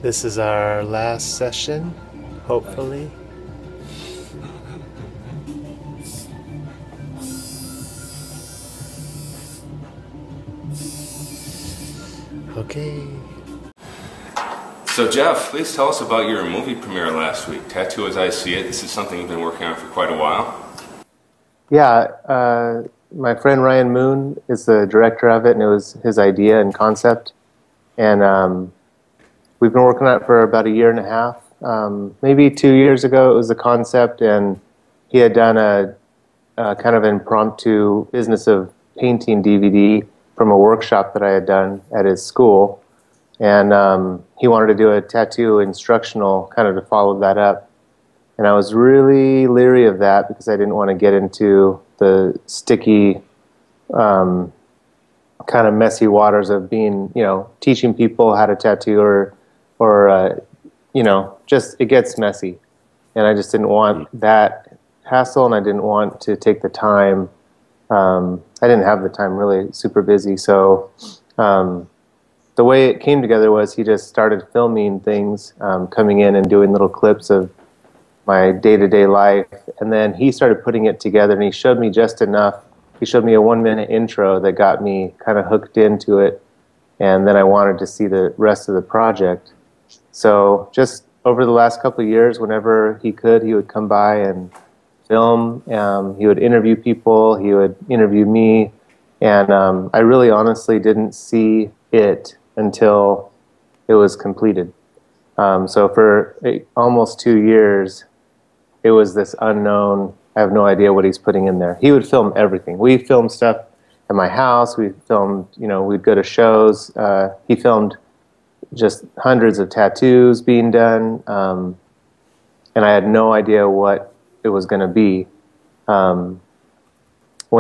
This is our last session, hopefully. Okay. So Jeff, please tell us about your movie premiere last week, Tattoo as I See It. This is something you've been working on for quite a while. Yeah, my friend Ryan Moon is the director of it, and it was his idea and concept. And we've been working on it for about a year and a half. Maybe 2 years ago it was the concept, and he had done a kind of impromptu business of painting DVD from a workshop that I had done at his school. And he wanted to do a tattoo instructional kind of to follow that up. And I was really leery of that because I didn't want to get into the sticky, kind of messy waters of being, teaching people how to tattoo or just it gets messy. And I just didn't want that hassle, and I didn't want to take the time. I didn't have the time, really super busy. So the way it came together was he just started filming things, coming in and doing little clips of my day-to-day life, and then he started putting it together, and he showed me just enough. He showed me a 1-minute intro that got me kind of hooked into it, and then I wanted to see the rest of the project. So just over the last couple of years, whenever he could, he would come by and film. He would interview people, he would interview me, and I really honestly didn't see it until it was completed. So for almost 2 years, it was this unknown. I have no idea what he's putting in there. He would film everything. We filmed stuff at my house. We filmed, we'd go to shows. He filmed just hundreds of tattoos being done, and I had no idea what it was going to be. When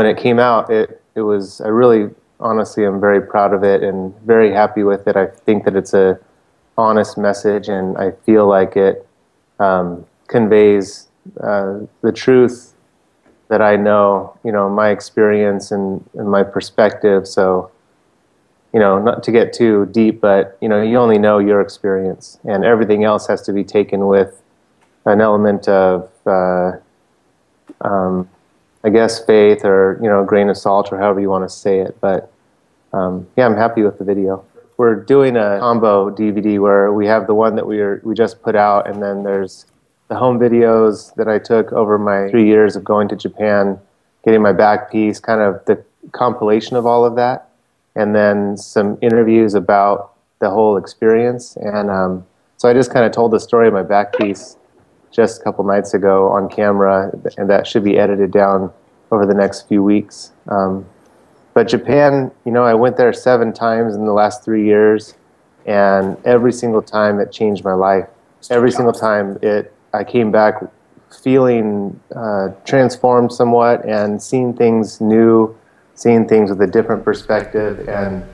it came out, it was, I really, honestly, I'm very proud of it and very happy with it. I think that it's a honest message, and I feel like it conveys the truth that I know, my experience and my perspective. So, not to get too deep, but, you only know your experience, and everything else has to be taken with an element of, I guess, faith or, a grain of salt, or however you want to say it. But, yeah, I'm happy with the video. We're doing a combo DVD where we have the one that we just put out, and then there's the home videos that I took over my 3 years of going to Japan, getting my back piece, kind of the compilation of all of that, and then some interviews about the whole experience. And so I just kind of told the story of my back piece just a couple nights ago on camera, and that should be edited down over the next few weeks. But Japan, I went there 7 times in the last 3 years, and every single time it changed my life. Every single time I came back feeling transformed somewhat, and seeing things new, seeing things with a different perspective. And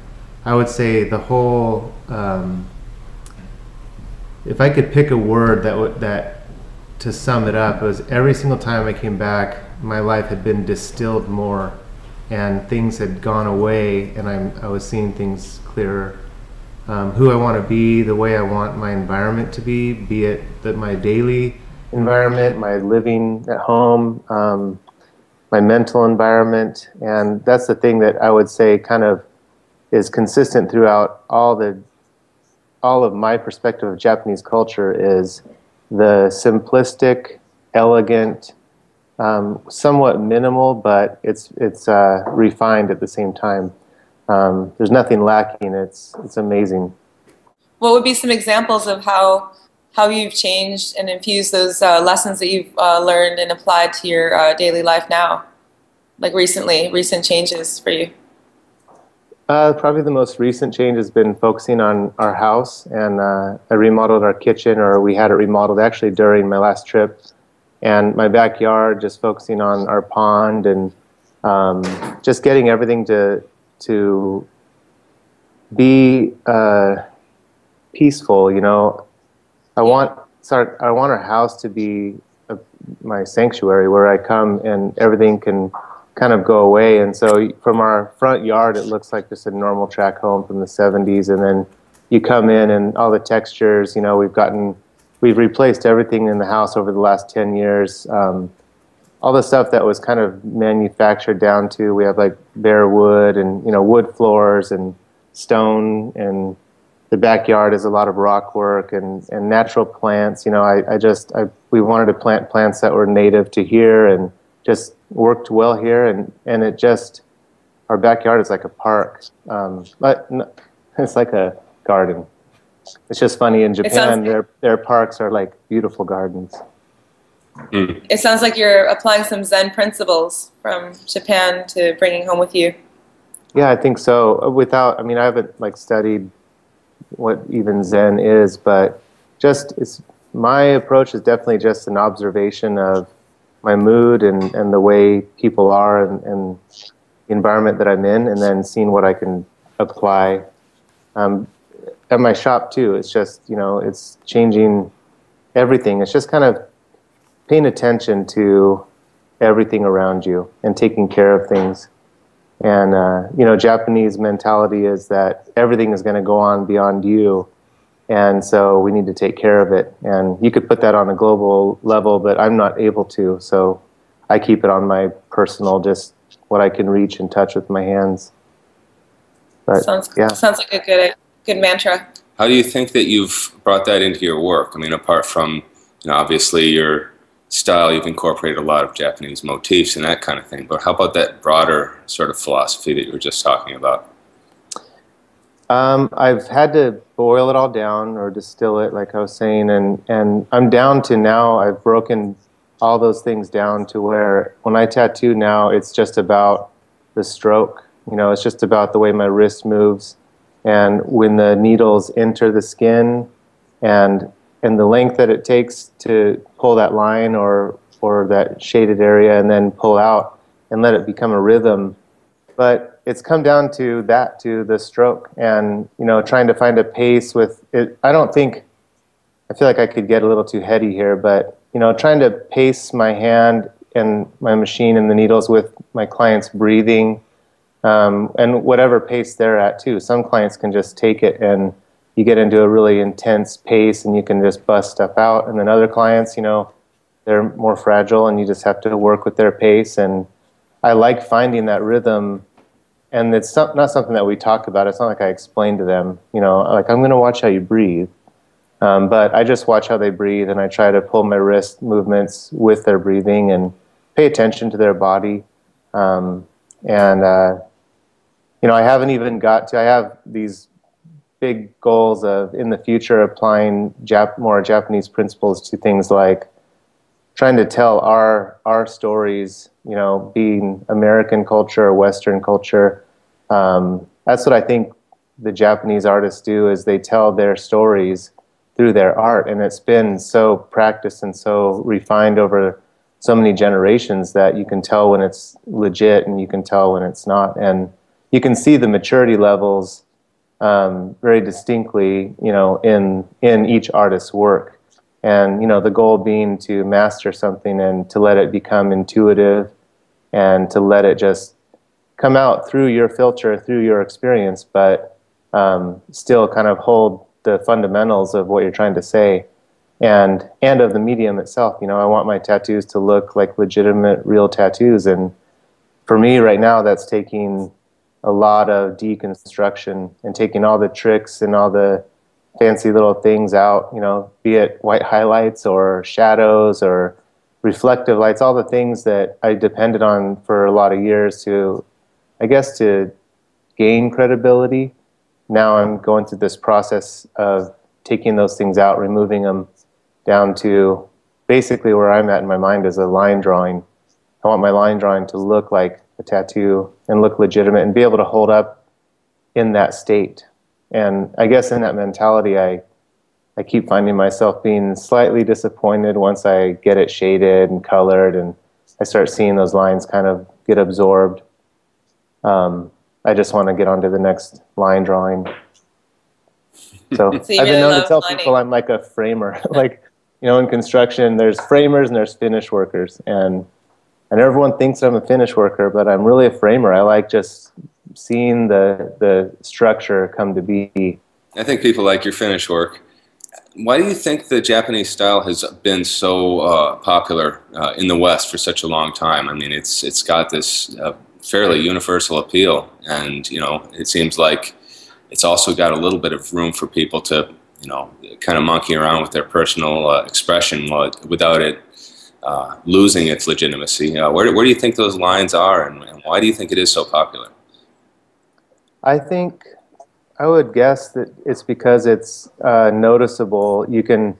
I would say the whole, if I could pick a word that to sum it up, it was every single time I came back, my life had been distilled more, and things had gone away, and I was seeing things clearer. Who I want to be, the way I want my environment to be it that my daily environment, my living at home, my mental environment. And that's the thing that I would say kind of is consistent throughout all of my perspective of Japanese culture, is the simplistic, elegant, somewhat minimal, but it's refined at the same time. There's nothing lacking. It's amazing. What would be some examples of how you've changed and infused those lessons that you've learned and applied to your daily life now, like recent changes for you? Probably the most recent change has been focusing on our house, and I remodeled our kitchen, or we had it remodeled actually during my last trip, and my backyard, just focusing on our pond, and just getting everything to be peaceful. I want our house to be my sanctuary, where I come and everything can kind of go away. And so from our front yard, it looks like just a normal track home from the 70s, and then you come in and all the textures, you know, we've replaced everything in the house over the last 10 years. All the stuff that was kind of manufactured down to, we have like bare wood and, you know, wood floors and stone, and the backyard is a lot of rock work and natural plants. You know, we wanted to plant plants that were native to here and just worked well here, and it just, our backyard is like a park, but it's like a garden. It's just funny, in Japan, their parks are like beautiful gardens. It sounds like you're applying some Zen principles from Japan to bringing home with you. Yeah, I think so. I mean, I haven't like studied what even Zen is, but my approach is definitely just an observation of my mood and the way people are and the environment that I'm in, and then seeing what I can apply. At my shop too, it's just, you know, it's changing everything. It's just kind of paying attention to everything around you and taking care of things. And, you know, Japanese mentality is that everything is going to go on beyond you. And so we need to take care of it. And you could put that on a global level, but I'm not able to. So I keep it on my personal, just what I can reach and touch with my hands. But, sounds like a good mantra. How do you think that you've brought that into your work? I mean, apart from, you know, obviously your style, you've incorporated a lot of Japanese motifs and that kind of thing, but how about that broader sort of philosophy that you were just talking about? I've had to boil it all down or distill it, like I was saying, and I'm down to now, I've broken all those things down to where when I tattoo now, it's just about the stroke. You know, it's just about the way my wrist moves, and when the needles enter the skin, and the length that it takes to pull that line or that shaded area and then pull out and let it become a rhythm. But it's come down to that, to the stroke, and, you know, trying to find a pace with it. I feel like I could get a little too heady here, but, you know, trying to pace my hand and my machine and the needles with my client's breathing, and whatever pace they're at too. Some clients can just take it and you get into a really intense pace and you can just bust stuff out. And then other clients, you know, they're more fragile and you just have to work with their pace. And I like finding that rhythm, and it's not something that we talk about. It's not like I explain to them, you know, like, I'm going to watch how you breathe. But I just watch how they breathe, and I try to pull my wrist movements with their breathing and pay attention to their body. You know, I haven't even I have these big goals of, in the future, applying more Japanese principles to things like trying to tell our stories, you know, being American culture or Western culture. That's what I think the Japanese artists do, is they tell their stories through their art, and it's been so practiced and so refined over so many generations that you can tell when it's legit and you can tell when it's not. And you can see the maturity levels very distinctly, you know, in each artist's work. And, you know, the goal being to master something and to let it become intuitive and to let it just come out through your filter, through your experience, but still kind of hold the fundamentals of what you're trying to say, and of the medium itself. You know, I want my tattoos to look like legitimate, real tattoos, and for me right now, that's taking a lot of deconstruction and taking all the tricks and all the fancy little things out, you know, be it white highlights or shadows or reflective lights, all the things that I depended on for a lot of years to, I guess, to gain credibility. Now I'm going through this process of taking those things out, removing them, down to basically where I'm at in my mind is a line drawing. I want my line drawing to look like a tattoo and look legitimate and be able to hold up in that state. And I guess in that mentality, I keep finding myself being slightly disappointed once I get it shaded and colored and I start seeing those lines kind of get absorbed. I just want to get on to the next line drawing. So I've been known to tell people I'm like a framer. Like, you know, in construction, there's framers and there's finish workers. And everyone thinks I'm a finish worker, but I'm really a framer. I like just seeing the structure come to be. I think people like your Finnish work. Why do you think the Japanese style has been so popular in the West for such a long time? I mean, it's got this fairly universal appeal, and you know, it seems like it's also got a little bit of room for people to, you know, kind of monkey around with their personal expression without it losing its legitimacy. Where do you think those lines are, and why do you think it is so popular? I think I would guess that it's because it's noticeable. You can,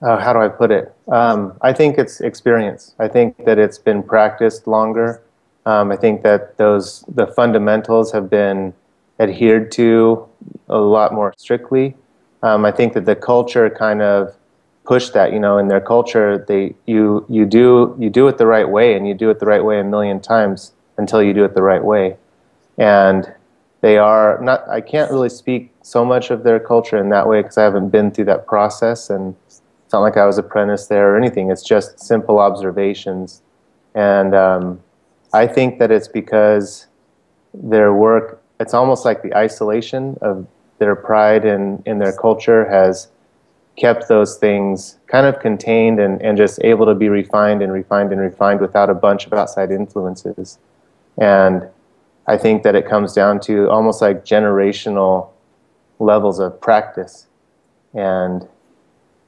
how do I put it? I think it's experience. I think that it's been practiced longer. I think that the fundamentals have been adhered to a lot more strictly. I think that the culture kind of pushed that. You know, in their culture, you do it the right way, and you do it the right way a million times until you do it the right way, and they are not. I can't really speak so much of their culture in that way because I haven't been through that process, and it's not like I was apprenticed there or anything. It's just simple observations, and I think that it's because their work. It's almost like the isolation of their pride in their culture has kept those things kind of contained and just able to be refined and refined and refined without a bunch of outside influences. And I think that it comes down to almost like generational levels of practice and,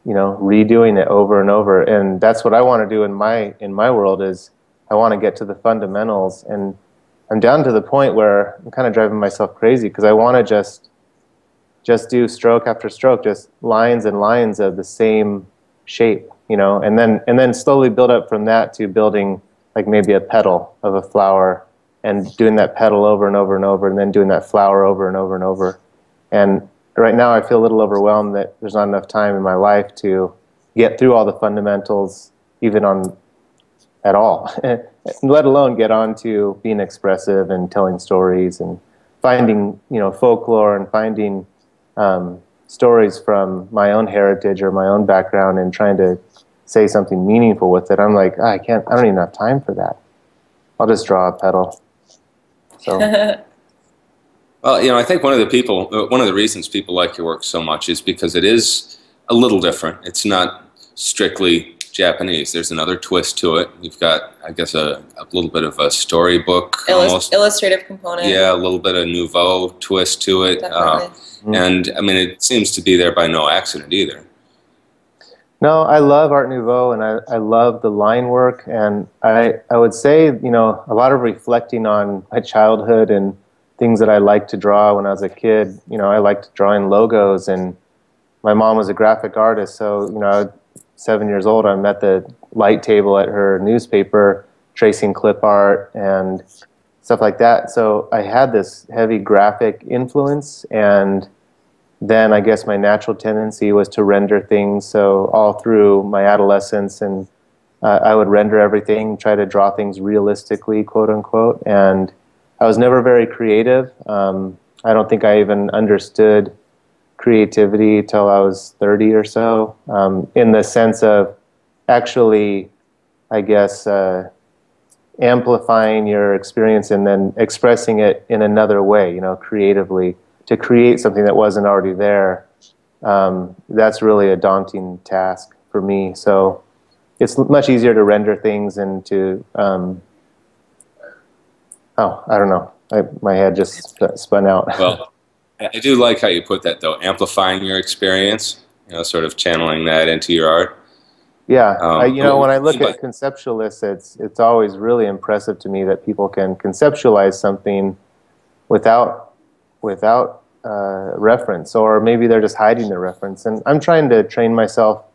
you know, redoing it over and over. And that's what I want to do in my world is I want to get to the fundamentals. And I'm down to the point where I'm kind of driving myself crazy because I want to just do stroke after stroke, just lines and lines of the same shape, you know, and then slowly build up from that to building like maybe a petal of a flower and doing that petal over and over and over and then doing that flower over and over and over. And right now I feel a little overwhelmed that there's not enough time in my life to get through all the fundamentals even at all, let alone get on to being expressive and telling stories and finding, you know, folklore and finding stories from my own heritage or my own background and trying to say something meaningful with it. I'm like, I don't even have time for that. I'll just draw a petal. So. Well, you know, I think one of the reasons people like your work so much is because it is a little different. It's not strictly Japanese. There's another twist to it. You've got, I guess, a little bit of a storybook, almost illustrative component. Yeah, a little bit of Nouveau twist to it. And I mean, it seems to be there by no accident either. No, I love Art Nouveau, and I love the line work, and I would say, you know, a lot of reflecting on my childhood and things that I liked to draw when I was a kid. You know, I liked drawing logos, and my mom was a graphic artist, so, you know, 7 years old, I'm at the light table at her newspaper tracing clip art and stuff like that. So I had this heavy graphic influence, and then I guess my natural tendency was to render things. So all through my adolescence, and I would render everything, try to draw things realistically, quote unquote. And I was never very creative. I don't think I even understood creativity till I was 30 or so, in the sense of actually, I guess, amplifying your experience and then expressing it in another way, you know, creatively, to create something that wasn't already there. That's really a daunting task for me. So it's much easier to render things and to, I don't know. My head just spun out. Well, I do like how you put that, though, amplifying your experience, you know, sort of channeling that into your art. Yeah, you know, when I look at conceptualists, it's always really impressive to me that people can conceptualize something without reference, or maybe they're just hiding the reference. And I'm trying to train myself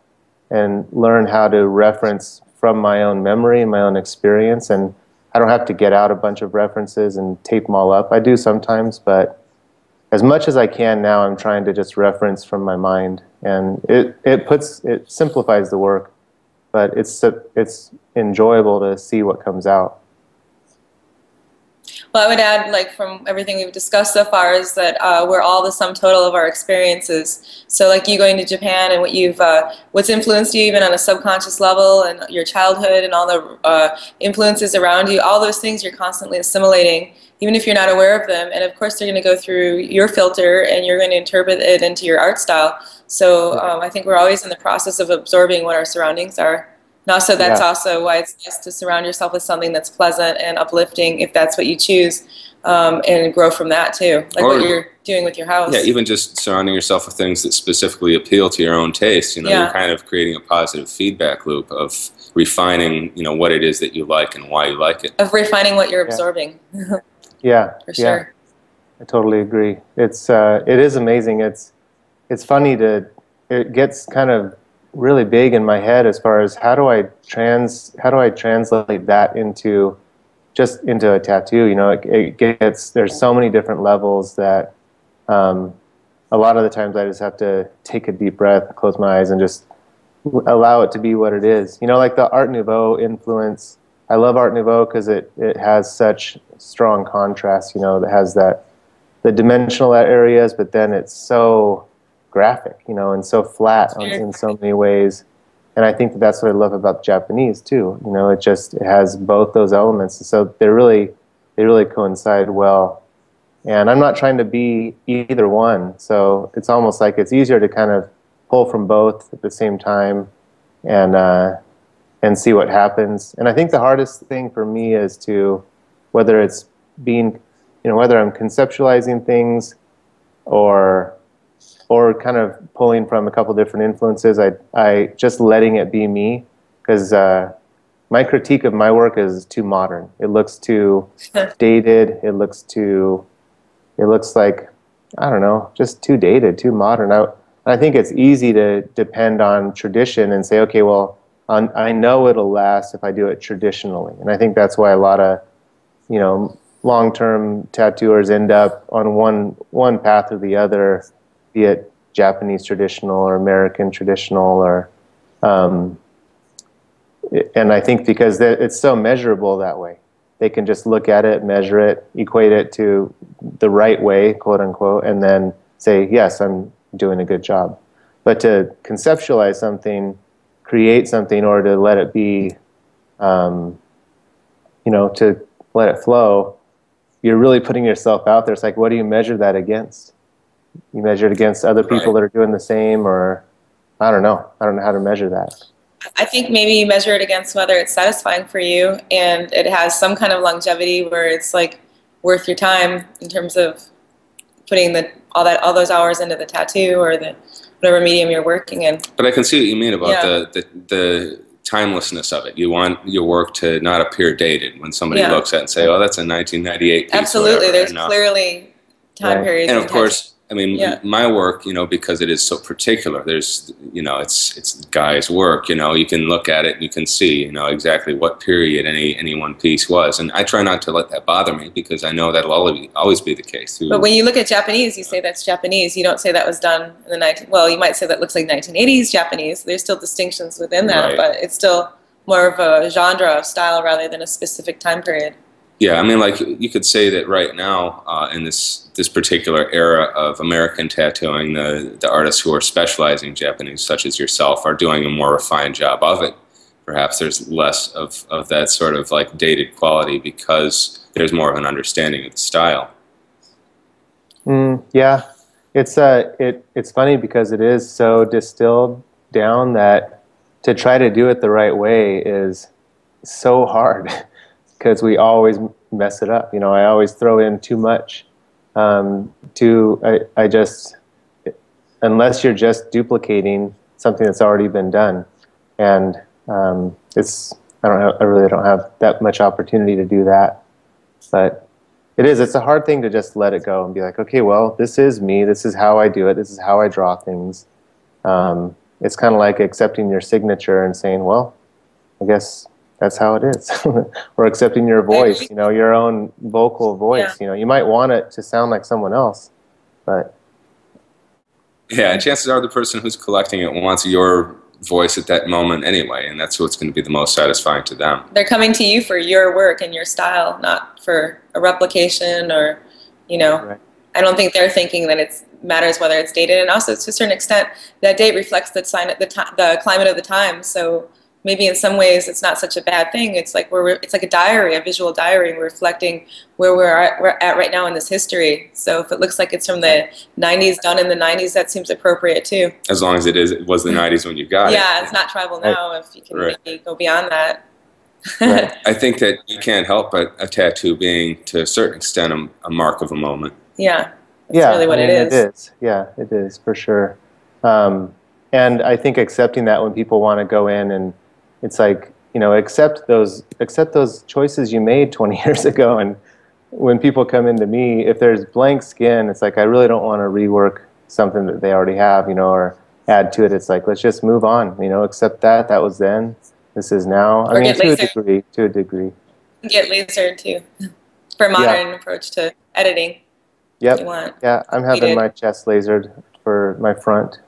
and learn how to reference from my own memory and my own experience, and I don't have to get out a bunch of references and tape them all up. I do sometimes, but as much as I can now, I'm trying to just reference from my mind, and it simplifies the work, but it's enjoyable to see what comes out. Well, I would add, like, from everything we've discussed so far, is that we're all the sum total of our experiences. So, like, you going to Japan and what what's influenced you even on a subconscious level, and your childhood and all the influences around you, all those things you're constantly assimilating, even if you're not aware of them. And of course, they're going to go through your filter, and you're going to interpret it into your art style. So I think we're always in the process of absorbing what our surroundings are. And also, that's also why it's nice to surround yourself with something that's pleasant and uplifting, if that's what you choose, and grow from that too, like what you're doing with your house. Yeah, even just surrounding yourself with things that specifically appeal to your own taste. You know, you're kind of creating a positive feedback loop of refining, you know, what it is that you like and why you like it. Of refining what you're absorbing. Yeah, for sure. I totally agree. It is amazing. It's funny it gets kind of really big in my head as far as how do I translate that into a tattoo. You know, there's so many different levels that a lot of the times I just have to take a deep breath, close my eyes, and just allow it to be what it is. You know, like the Art Nouveau influence. I love Art Nouveau because it has such strong contrast. You know, it has the dimensional areas, but then it's so graphic, you know, and so flat in so many ways. And I think that's what I love about the Japanese too. You know, it has both those elements, and so they really coincide well. And I'm not trying to be either one, so it's almost like it's easier to kind of pull from both at the same time, and see what happens. And I think the hardest thing for me is whether I'm conceptualizing things or kind of pulling from a couple different influences, I just letting it be me, because my critique of my work is too modern. It looks too dated. It looks like, I don't know, just too dated, too modern. I think it's easy to depend on tradition and say, okay, well, I know it'll last if I do it traditionally. And I think that's why a lot of, you know, long-term tattooers end up on one path or the other, be it Japanese traditional or American traditional, or and I think because it's so measurable that way, they can just look at it, measure it, equate it to the right way, quote unquote, and then say, yes, I'm doing a good job. But to conceptualize something, create something, or to let it be, you know, to let it flow, you're really putting yourself out there. It's like, what do you measure that against? You measure it against other people that are doing the same, or I don't know how to measure that. I think maybe you measure it against whether it's satisfying for you and it has some kind of longevity where it's like worth your time in terms of putting all those hours into the tattoo or whatever medium you're working in. But I can see what you mean about the timelessness of it. You want your work to not appear dated when somebody looks at it and say, oh, that's a 1998 piece. Absolutely. There's clearly time periods. And of course, I mean, my work, you know, because it is so particular, there's, you know, it's Guy's work, you know, you can look at it and you can see, you know, exactly what period any one piece was. And I try not to let that bother me, because I know that'll always be the case. But when you look at Japanese, you say that's Japanese. You don't say that was done in the well, you might say that looks like 1980s Japanese. There's still distinctions within that, but it's still more of a genre of style rather than a specific time period. Yeah, I mean, like, you could say that right now, in this particular era of American tattooing, the artists who are specializing in Japanese, such as yourself, are doing a more refined job of it. Perhaps there's less of that sort of like dated quality because there's more of an understanding of the style. Yeah, it's funny because it is so distilled down that to try to do it the right way is so hard. Because we always mess it up. You know, I always throw in too much. I just, unless you're just duplicating something that's already been done, and I really don't have that much opportunity to do that. But it's a hard thing to just let it go and be like, okay, well, this is me. This is how I do it. This is how I draw things. It's kind of like accepting your signature and saying, well, I guess that's how it is. Or accepting your voice, you know, your own vocal voice. You know, you might want it to sound like someone else, but yeah, and chances are the person who's collecting it wants your voice at that moment anyway, and that's what's going to be the most satisfying to them. They're coming to you for your work and your style, not for a replication or, you know, right. I don't think they're thinking that it matters whether it's dated, and also to a certain extent that date reflects the climate of the time. So maybe in some ways it's not such a bad thing. It's like it's like a diary, a visual diary. We're reflecting where we're at right now in this history. So if it looks like it's from the 90s, done in the 90s, that seems appropriate too. As long as it was the 90s when you got it. Yeah, it's not tribal now. If you can maybe go beyond that. Right. I think that you can't help but a tattoo being, to a certain extent, a mark of a moment. Yeah, that's really what it is. It is. Yeah, it is for sure. And I think accepting that when people want to go in and it's like, you know, accept those choices you made 20 years ago. And when people come into me, if there's blank skin, it's like, I really don't want to rework something that they already have, you know, or add to it. It's like, let's just move on, you know, accept that was then, this is now. Or I mean, to a degree. Get lasered too, for a modern approach to editing. Yep. Yeah, I'm having my chest lasered for my front.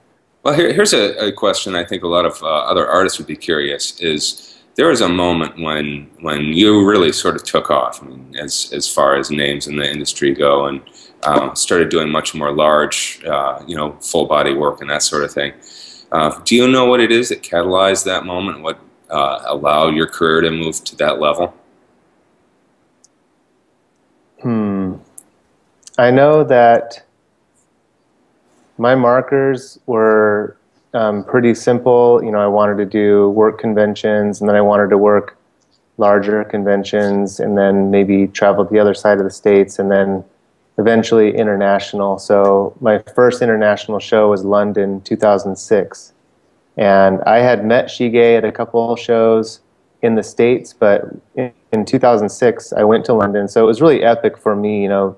Well, here's a question I think a lot of other artists would be curious, is there was a moment when you really sort of took off, I mean, as far as names in the industry go, and started doing much more large, you know, full body work and that sort of thing. Do you know what it is that catalyzed that moment, what allowed your career to move to that level? I know that my markers were pretty simple. You know, I wanted to do work conventions, and then I wanted to work larger conventions, and then maybe travel to the other side of the states, and then eventually international. So my first international show was London, 2006. And I had met Shige at a couple of shows in the States, but in 2006, I went to London. So it was really epic for me, you know,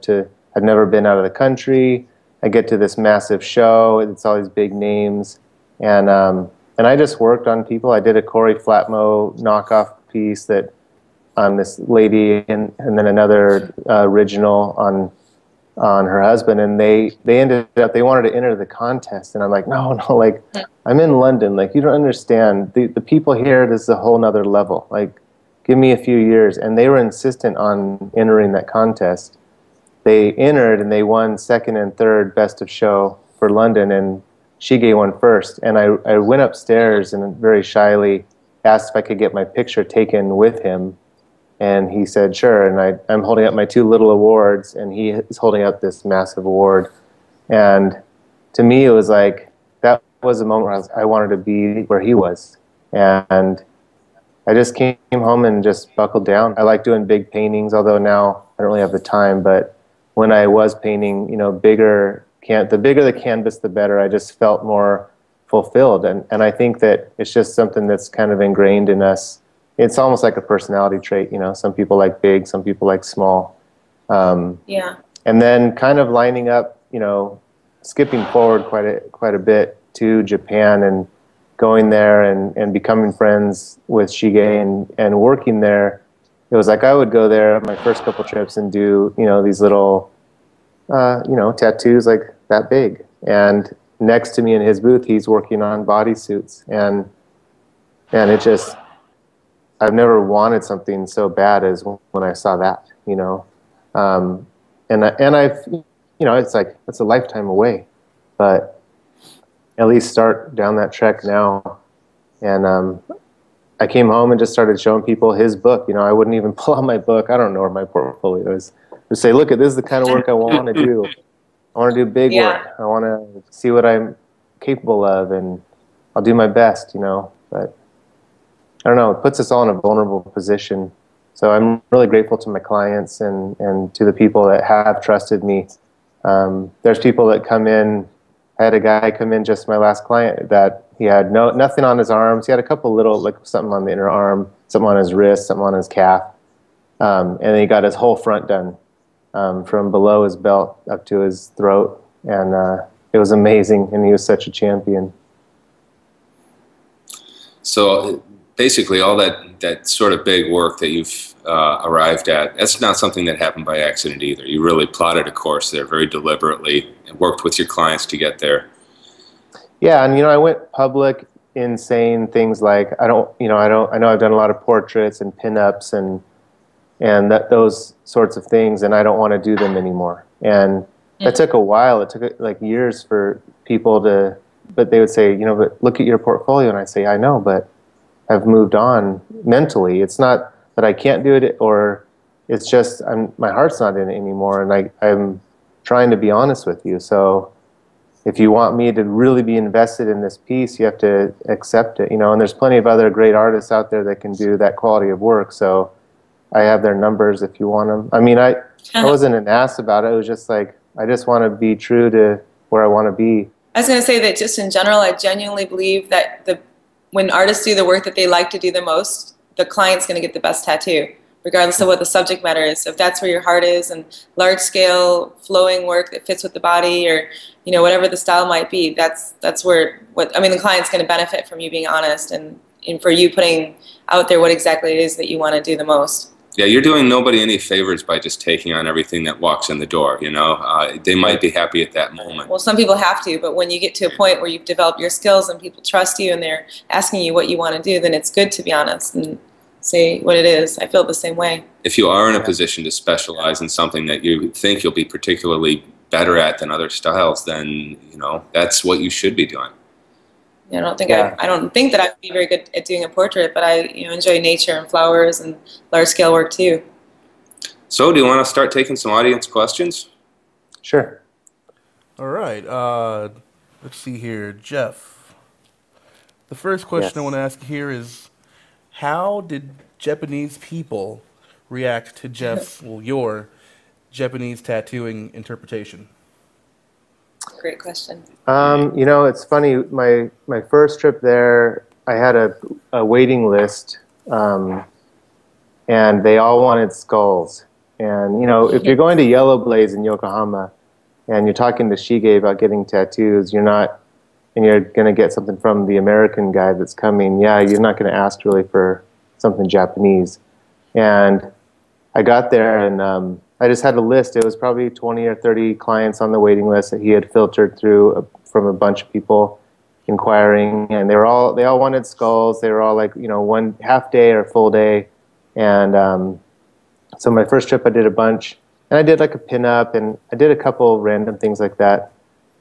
I'd never been out of the country. I get to this massive show. It's all these big names. And I just worked on people. I did a Corey Flatmo knockoff piece that on this lady and then another original on her husband. And they ended up, they wanted to enter the contest. And I'm like, no, like, I'm in London. Like, you don't understand. The people here, this is a whole nother level. Like, give me a few years. And they were insistent on entering that contest. They entered and they won second and third best of show for London, and Shige won first. And I went upstairs and very shyly asked if I could get my picture taken with him, and he said sure. And I'm holding up my two little awards, and he is holding up this massive award. And to me, it was like, that was a moment where I wanted to be where he was. And I just came home and just buckled down. I like doing big paintings, although now I don't really have the time, but when I was painting, you know, the bigger the canvas, the better. I just felt more fulfilled. And I think that it's just something that's kind of ingrained in us. It's almost like a personality trait, you know. Some people like big, some people like small. Yeah. And then kind of lining up, you know, skipping forward quite a bit to Japan and going there and becoming friends with Shige and working there. It was like I would go there my first couple trips and do, you know, these little, you know, tattoos like that big. And next to me in his booth, he's working on bodysuits. And it just, I've never wanted something so bad as when I saw that, you know. And I've, you know, it's like, it's a lifetime away. But at least start down that trek now. And I came home and just started showing people his book. You know, I wouldn't even pull out my book. I don't know where my portfolio is. Just say, look, this is the kind of work I want to do. I want to do big work. I want to see what I'm capable of, and I'll do my best, you know. But I don't know, it puts us all in a vulnerable position. So I'm really grateful to my clients and to the people that have trusted me. There's people that come in. I had a guy come in, just my last client, that he had nothing on his arms. He had a couple little, like something on the inner arm, something on his wrist, something on his calf. And then he got his whole front done, from below his belt up to his throat. And it was amazing, and he was such a champion. So basically all that sort of big work that you've arrived at, that's not something that happened by accident either. You really plotted a course there very deliberately and worked with your clients to get there. Yeah, and you know, I went public insane things like I know I've done a lot of portraits and pinups and those sorts of things, and I don't want to do them anymore. And that took a while. It took like years for people to, but they would say, but look at your portfolio, and I say, I know, but I've moved on mentally. It's not that I can't do it, or it's just my heart's not in it anymore, and I'm trying to be honest with you. So if you want me to really be invested in this piece, you have to accept it, and there's plenty of other great artists out there that can do that quality of work. So I have their numbers if you want them. I mean, I wasn't an ass about it. It was just like, I just want to be true to where I want to be. I was going to say that just in general, I genuinely believe that when artists do the work that they like to do the most, the client's going to get the best tattoo, regardless of what the subject matter is. So if that's where your heart is, and large-scale flowing work that fits with the body, or whatever the style might be, that's where the client's going to benefit from you being honest and for you putting out there what exactly it is that you want to do the most. Yeah, you're doing nobody any favors by just taking on everything that walks in the door, They might be happy at that moment. Well, some people have to, but when you get to a point where you've developed your skills and people trust you and they're asking you what you want to do, then it's good to be honest and say what it is. I feel the same way. If you are in a position to specialize in something that you think you'll be particularly better at than other styles, then, that's what you should be doing. I don't think that I would be very good at doing a portrait, but I enjoy nature and flowers and large scale work too. So, do you want to start taking some audience questions? Sure. All right. Let's see here, Jeff. The first question I want to ask here is, how did Japanese people react to your Japanese tattooing interpretation? Great question. It's funny. My first trip there, I had a waiting list, and they all wanted skulls. And if you're going to Yellow Blaze in Yokohama, and you're talking to Shige about getting tattoos, you're going to get something from the American guy that's coming. Yeah, you're not going to ask really for something Japanese. And I got there, and I just had a list. It was probably 20 or 30 clients on the waiting list that he had filtered through from a bunch of people inquiring, and they all wanted skulls. They were all like, one half day or full day. And so my first trip, I did a bunch, and I did like a pinup, and I did a couple random things like that.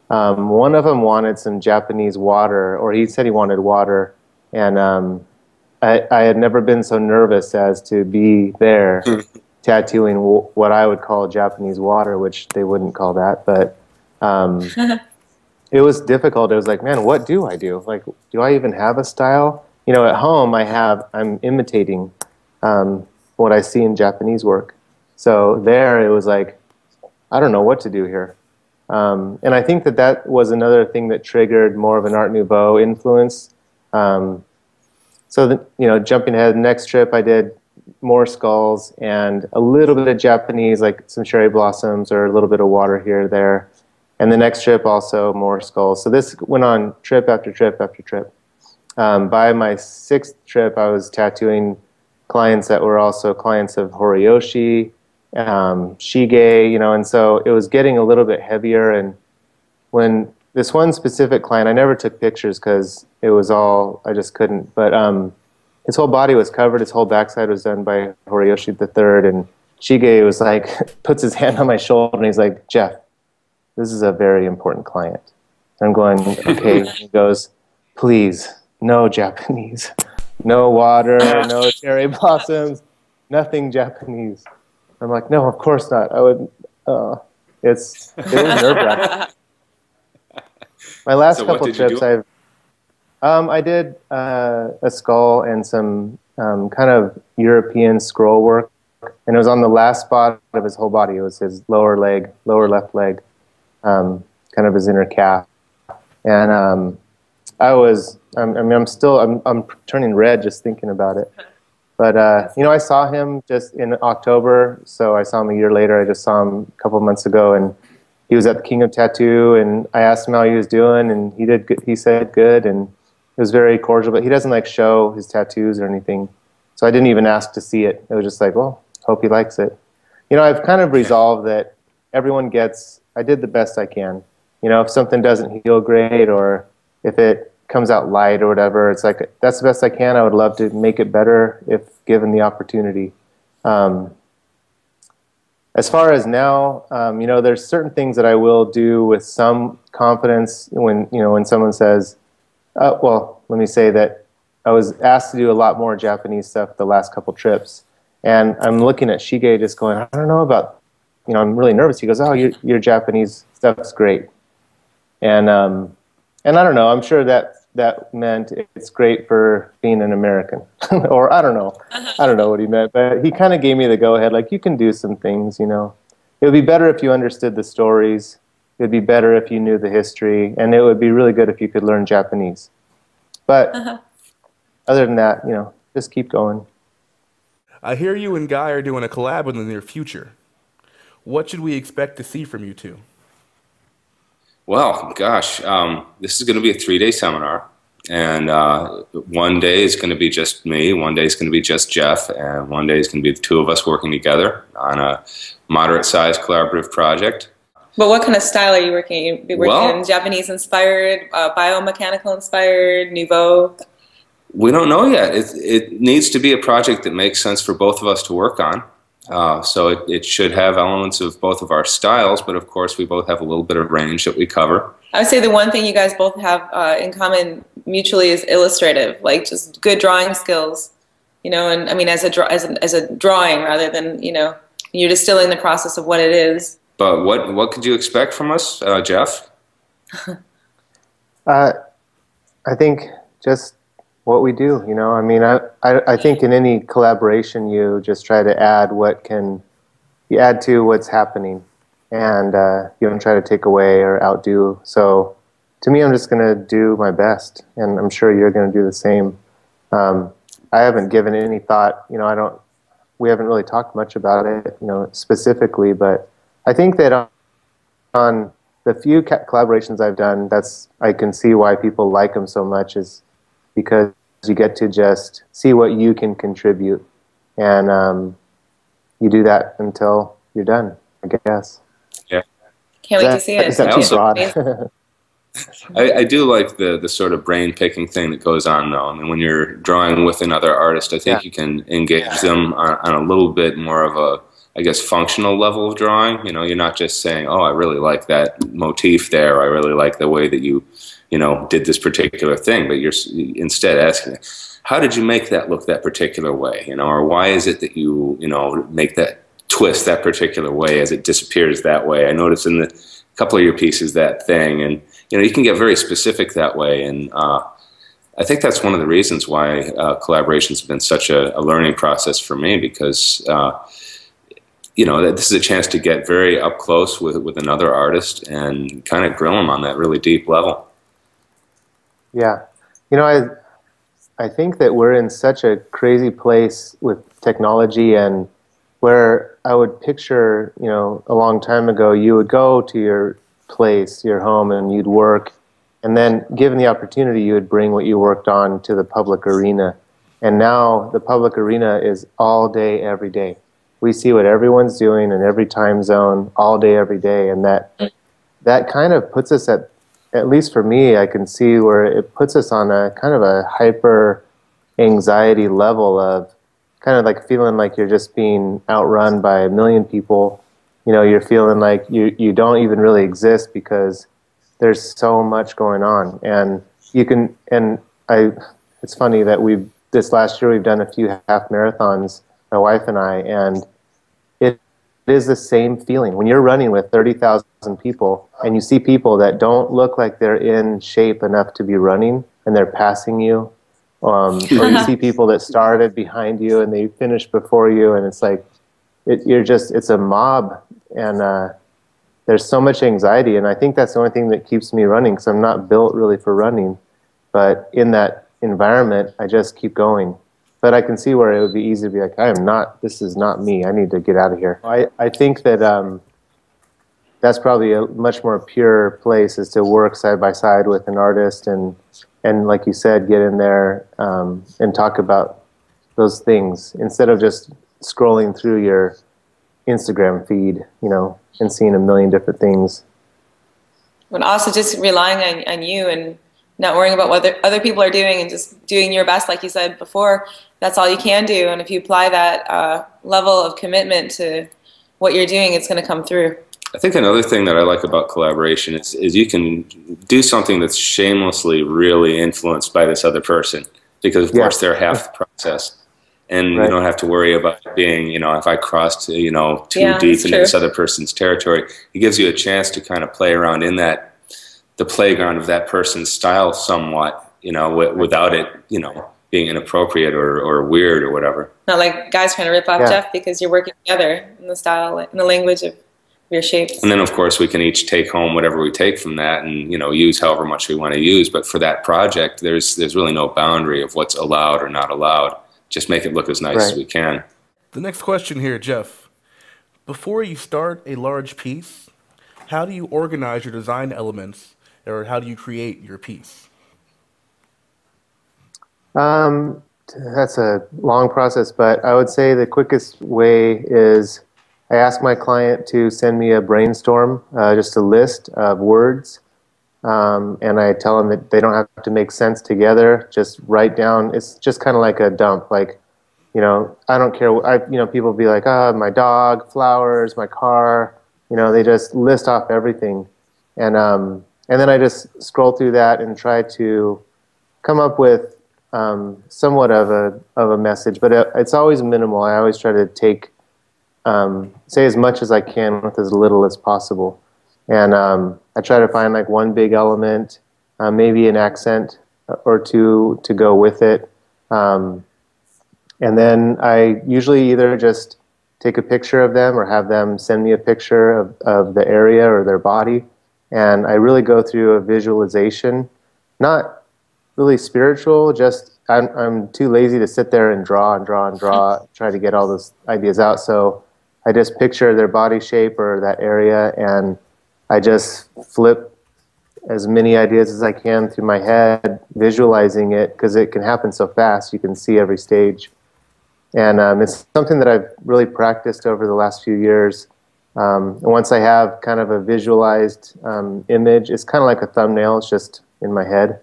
One of them wanted some Japanese water, or he said he wanted water, and I had never been so nervous as to be there. Tattooing what I would call Japanese water, which they wouldn't call that, but it was difficult. It was like, man, what do I do? Like, do I even have a style? At home I'm imitating what I see in Japanese work. So there it was like, I don't know what to do here. And I think that was another thing that triggered more of an Art Nouveau influence. So jumping ahead, next trip I did more skulls and a little bit of Japanese, like some cherry blossoms or a little bit of water here or there. And the next trip also more skulls. So this went on trip after trip after trip. By my sixth trip, I was tattooing clients that were also clients of Horiyoshi, Shige, and so it was getting a little bit heavier. And when this one specific client, I never took pictures because it was all, I just couldn't, but his whole body was covered. His whole backside was done by Horiyoshi III, and Shige was like, puts his hand on my shoulder, and he's like, Jeff, this is a very important client. And I'm going, okay. He goes, please, no Japanese, no water, no cherry blossoms, nothing Japanese. I'm like, no, of course not. I would. It was nerve-wracking. My last couple trips, I did a skull and some kind of European scroll work, and it was on the last spot of his whole body. It was his lower left leg, kind of his inner calf. And I'm turning red just thinking about it. But I saw him just in October, so I saw him a year later. I just saw him a couple of months ago, and he was at the King of Tattoo, and I asked him how he was doing, and he did good. He said good, and it was very cordial, but he doesn't like show his tattoos or anything. So I didn't even ask to see it. It was just like, well, hope he likes it. I've kind of resolved that I did the best I can. If something doesn't heal great, or if it comes out light or whatever. It's like, that's the best I can. I would love to make it better if given the opportunity. As far as now, you know, there's certain things that I will do with some confidence when, you know, when someone says, well, let me say that I was asked to do a lot more Japanese stuff the last couple trips. And I'm looking at Shige just going, I don't know about, you know, I'm really nervous. He goes, oh, your Japanese stuff's great. And I don't know, I'm sure that meant it's great for being an American. Or I don't know what he meant, but he kind of gave me the go-ahead, like, you can do some things, you know. It would be better if you understood the stories. It would be better if you knew the history, and it would be really good if you could learn Japanese. But other than that, you know, just keep going. I hear you and Guy are doing a collab in the near future. What should we expect to see from you two? Well, gosh, this is going to be a 3-day seminar, and one day is going to be just me, one day is going to be just Jeff, and one day is going to be the two of us working together on a moderate-sized collaborative project. But what kind of style are you working? You be working in Japanese-inspired, biomechanical-inspired, Nouveau? We don't know yet. It needs to be a project that makes sense for both of us to work on. So it should have elements of both of our styles, but of course we both have a little bit of range that we cover. I would say the one thing you guys both have in common mutually is illustrative, like just good drawing skills, you know. And I mean, as a drawing rather than, you know, you're distilling the process of what it is. But what could you expect from us, Jeff? I think just what we do, you know. I mean, I think in any collaboration you just try to add you add to what's happening, and you don't try to take away or outdo. So to me, I'm just going to do my best, and I'm sure you're going to do the same. I haven't given it any thought, you know, we haven't really talked much about it, you know, specifically, but I think that on the few collaborations I've done, I can see why people like them so much, is because you get to just see what you can contribute, and you do that until you're done, I guess. Yeah. Can't wait to see it. Is that too broad? I do like the sort of brain picking thing that goes on, though. I mean, when you're drawing with another artist, I think you can engage them on a little bit more of a, I guess, functional level of drawing. You know, you're not just saying, oh, I really like that motif there, I really like the way that you know, did this particular thing, but you're instead asking, how did you make that look that particular way, you know, or why is it that you know, make that twist that particular way as it disappears that way? I noticed in a couple of your pieces that thing, and, you know, you can get very specific that way, and I think that's one of the reasons why collaborations have been such a learning process for me, because you know, that this is a chance to get very up close with another artist and kind of grill them on that really deep level. Yeah, you know, I think that we're in such a crazy place with technology, and where I would picture, you know, a long time ago, you would go to your place, your home, and you'd work, and then given the opportunity, you would bring what you worked on to the public arena. And now the public arena is all day, every day. We see what everyone's doing in every time zone, all day, every day, and that kind of puts us at least for me, I can see where it puts us on a kind of a hyper anxiety level of kind of like feeling like you're just being outrun by a million people. You know, you're feeling like you don't even really exist because there's so much going on. And it's funny that this last year we've done a few half marathons, my wife and I, and it is the same feeling when you're running with 30,000 people and you see people that don't look like they're in shape enough to be running and they're passing you, or you see people that started behind you and they finished before you, and it's like it's a mob, and there's so much anxiety, and I think that's the only thing that keeps me running, because I'm not built really for running, but in that environment I just keep going. But I can see where it would be easy to be like, this is not me, I need to get out of here. I think that that's probably a much more pure place, is to work side by side with an artist, and like you said, get in there and talk about those things instead of just scrolling through your Instagram feed, you know, and seeing a million different things. But also just relying on you and not worrying about what other people are doing and just doing your best, like you said before. That's all you can do. And if you apply that level of commitment to what you're doing, it's going to come through. I think another thing that I like about collaboration is you can do something that's shamelessly really influenced by this other person, because of course they're half the process, and you don't have to worry about being, if I crossed, too deep into this other person's territory. It gives you a chance to kind of play around in the playground of that person's style somewhat, without it, being inappropriate or weird or whatever. Not like guys trying to rip off Jeff because you're working together in the style, in the language of your shapes. And then of course we can each take home whatever we take from that and use however much we want to use. But for that project, there's really no boundary of what's allowed or not allowed. Just make it look as nice as we can. The next question here, Jeff. Before you start a large piece, how do you organize your design elements, or how do you create your piece? That's a long process, but I would say the quickest way is I ask my client to send me a brainstorm, just a list of words, and I tell them that they don't have to make sense together. Just write down. It's just kind of like a dump. Like, I don't care. People be like, my dog, flowers, my car. They just list off everything, and then I just scroll through that and try to come up with somewhat of a message. But it's always minimal. I always try to say as much as I can with as little as possible. And I try to find like one big element, maybe an accent or two to go with it. And then I usually either just take a picture of them or have them send me a picture of the area or their body. And I really go through a visualization, not really spiritual, just I'm too lazy to sit there and draw, try to get all those ideas out. So I just picture their body shape or that area, and I just flip as many ideas as I can through my head, visualizing it, because it can happen so fast. You can see every stage. And it's something that I've really practiced over the last few years. And once I have kind of a visualized image, it's kind of like a thumbnail, it's just in my head.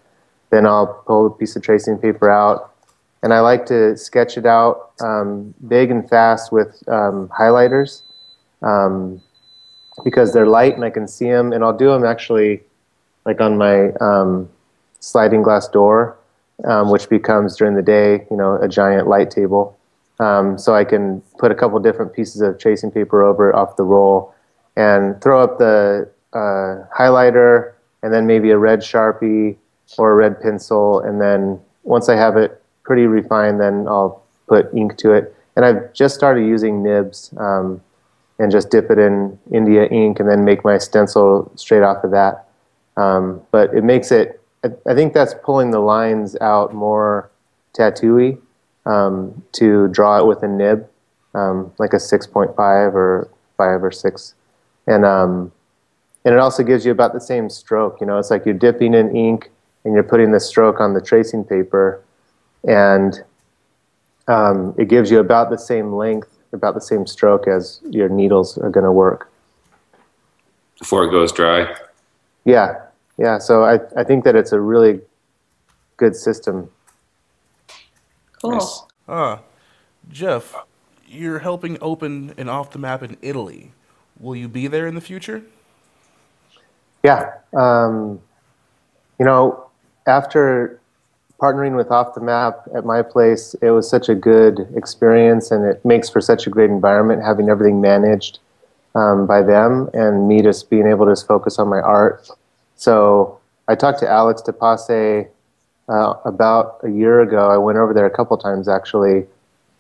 Then I'll pull a piece of tracing paper out, and I like to sketch it out big and fast with highlighters because they're light and I can see them. And I'll do them actually like on my sliding glass door, which becomes during the day, a giant light table. So I can put a couple different pieces of tracing paper over it off the roll and throw up the highlighter and then maybe a red Sharpie or a red pencil. And then once I have it pretty refined, then I'll put ink to it. And I've just started using nibs and just dip it in India ink and then make my stencil straight off of that. But it makes it, I think that's pulling the lines out more tattooy to draw it with a nib, like a 6.5 or 5 or 6. And it also gives you about the same stroke. It's like you're dipping in ink and you're putting the stroke on the tracing paper, and it gives you about the same length, about the same stroke as your needles are going to work. Before it goes dry? Yeah. So I think that it's a really good system. Cool. Nice. Jeff, you're helping open an Off the Map in Italy. Will you be there in the future? Yeah. After partnering with Off the Map at my place, it was such a good experience, and it makes for such a great environment, having everything managed by them and me just being able to focus on my art. So I talked to Alex DePasse about a year ago. I went over there a couple times actually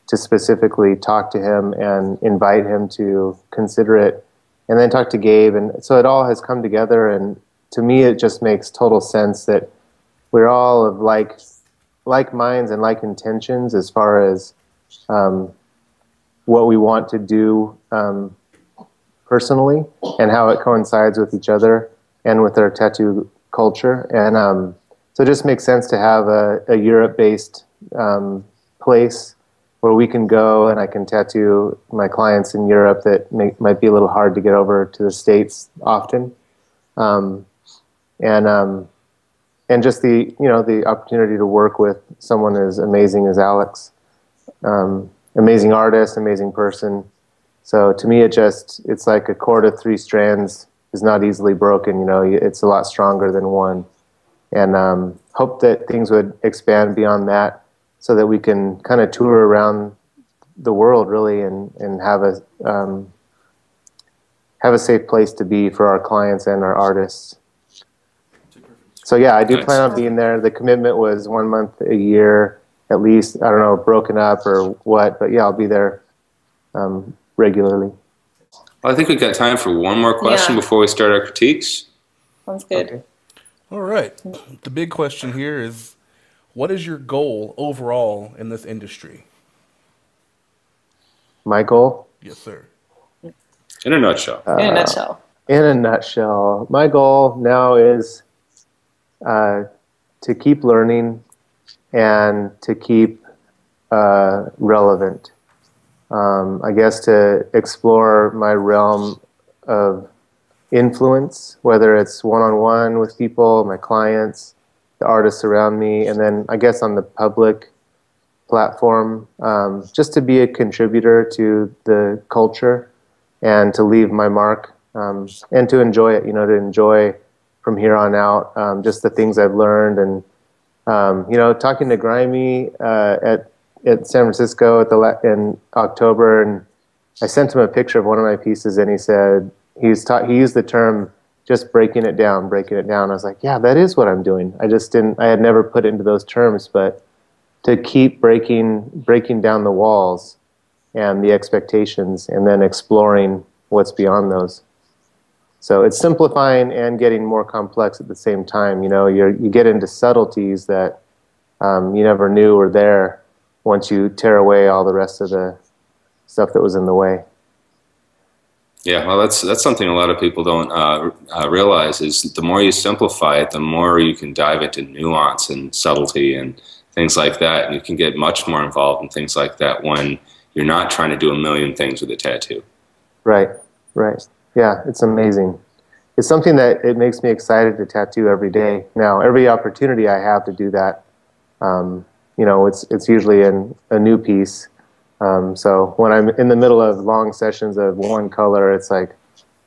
to specifically talk to him and invite him to consider it, and then talk to Gabe. And so it all has come together, and to me it just makes total sense that we're all of like minds and like intentions as far as what we want to do personally and how it coincides with each other and with our tattoo culture. And so it just makes sense to have a Europe-based place where we can go and I can tattoo my clients in Europe that might be a little hard to get over to the States often. And and just the opportunity to work with someone as amazing as Alex, amazing artist, amazing person. So to me, it's like a cord of 3 strands is not easily broken. It's a lot stronger than one, and hope that things would expand beyond that, so that we can kind of tour around the world really, and have a safe place to be for our clients and our artists. So yeah, I do plan on being there. The commitment was 1 month a year at least. I don't know, broken up or what, but yeah, I'll be there regularly. Well, I think we've got time for one more question before we start our critiques. Sounds good. Okay. All right. The big question here is, what is your goal overall in this industry? My goal? Yes, sir. In a nutshell. In a nutshell, my goal now is to keep learning and to keep relevant. I guess to explore my realm of influence, whether it's one-on-one with people, my clients, the artists around me, and then I guess on the public platform, just to be a contributor to the culture and to leave my mark, and to enjoy it, to enjoy from here on out, just the things I've learned. And, talking to Grimy at San Francisco in October, and I sent him a picture of one of my pieces, and he said, he used the term, just breaking it down. I was like, yeah, that is what I'm doing. I had never put it into those terms, but to keep breaking down the walls and the expectations, and then exploring what's beyond those. So it's simplifying and getting more complex at the same time. You get into subtleties that you never knew were there once you tear away all the rest of the stuff that was in the way. Yeah, well, that's something a lot of people don't realize, is the more you simplify it, the more you can dive into nuance and subtlety and things like that, and you can get much more involved in things like that when you're not trying to do a million things with a tattoo. Right. Yeah, it's amazing. It's something that it makes me excited to tattoo every day. Now, every opportunity I have to do that, it's usually in a new piece. So when I'm in the middle of long sessions of one color, it's like,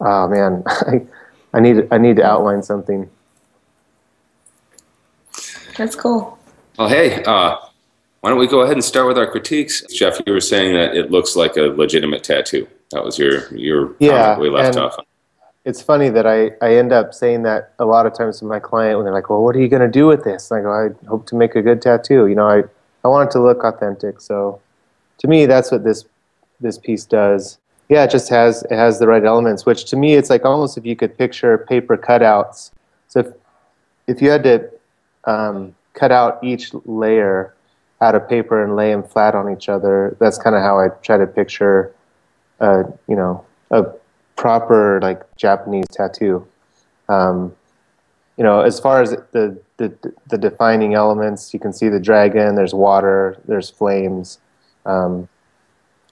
oh man, I need to outline something. That's cool. Well, hey, why don't we go ahead and start with our critiques? Jeff, you were saying that it looks like a legitimate tattoo. That was your comment we left off on. It's funny that I end up saying that a lot of times to my client when they're like, well, what are you going to do with this? And I go, I hope to make a good tattoo. I want it to look authentic. So to me, that's what this piece does. Yeah, it has the right elements, which to me, it's like almost if you could picture paper cutouts. So if you had to cut out each layer out of paper and lay them flat on each other, that's kind of how I try to picture a proper Japanese tattoo. As far as the defining elements, you can see the dragon, there's water, there's flames. Other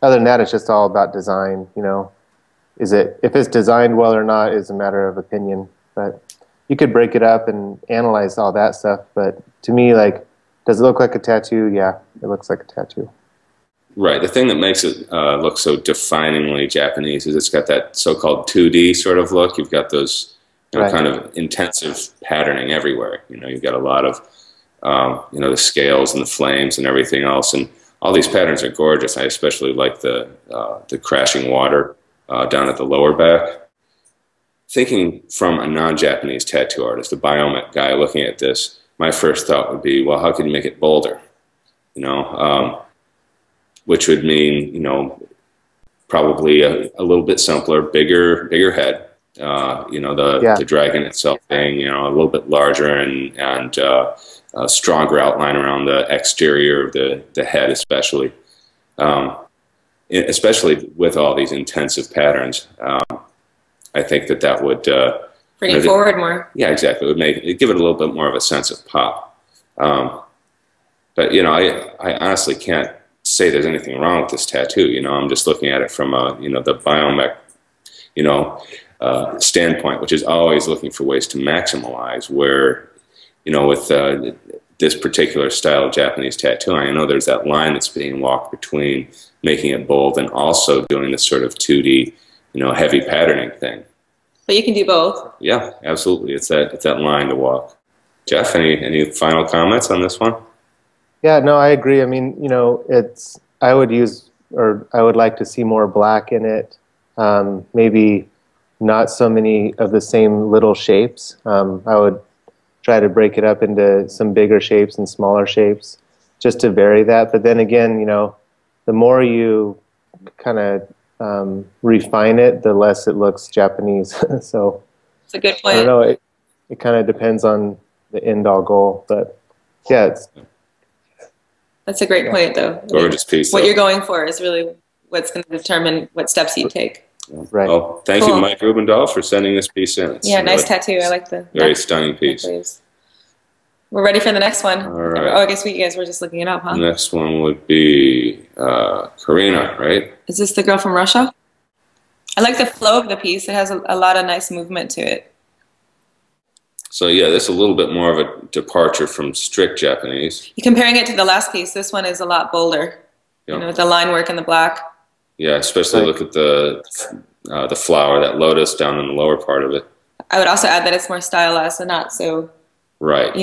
than that, it's just all about design. If it's designed well or not is a matter of opinion, but you could break it up and analyze all that stuff. But to me, does it look like a tattoo? Yeah, it looks like a tattoo. Right. The thing that makes it look so definingly Japanese is it's got that so-called 2D sort of look. You've got those kind of intensive patterning everywhere. You've got a lot of the scales and the flames and everything else, and all these patterns are gorgeous. I especially like the crashing water down at the lower back. Thinking from a non-Japanese tattoo artist, a biomic guy looking at this, my first thought would be, well, how can you make it bolder? Which would mean, probably a little bit simpler, bigger head. The dragon itself being, a little bit larger and a stronger outline around the exterior of the head, especially with all these intensive patterns. I think that would bring it forward more. Yeah, exactly. It'd give it a little bit more of a sense of pop. But I honestly can't say there's anything wrong with this tattoo. I'm just looking at it from the biomech standpoint, which is always looking for ways to maximize where with this particular style of Japanese tattooing, I know there's that line that's being walked between making it bold and also doing this sort of 2D, heavy patterning thing. But you can do both. Yeah, absolutely. It's that line to walk. Jeff, any final comments on this one? Yeah, no, I agree. I mean, I would like to see more black in it. Maybe not so many of the same little shapes. I would try to break it up into some bigger shapes and smaller shapes just to vary that. But then again, the more you kind of refine it, the less it looks Japanese. So it's a good point. I don't know. It kind of depends on the end-all goal. But yeah, that's a great point, though. Gorgeous piece. What you're going for is really what's going to determine what steps you take. Right. Well, thank you, Mike Rubendahl, for sending this piece in. It's nice tattoo. I like the very stunning piece. We're ready for the next one. All right. Oh, I guess you guys were just looking it up, huh? The next one would be Karina, right? Is this the girl from Russia? I like the flow of the piece. It has a lot of nice movement to it. So yeah, this is a little bit more of a departure from strict Japanese. Comparing it to the last piece, this one is a lot bolder. Yep. With the line work in the black. Yeah, especially look at the flower, that lotus down in the lower part of it. I would also add that it's more stylized and not so, right.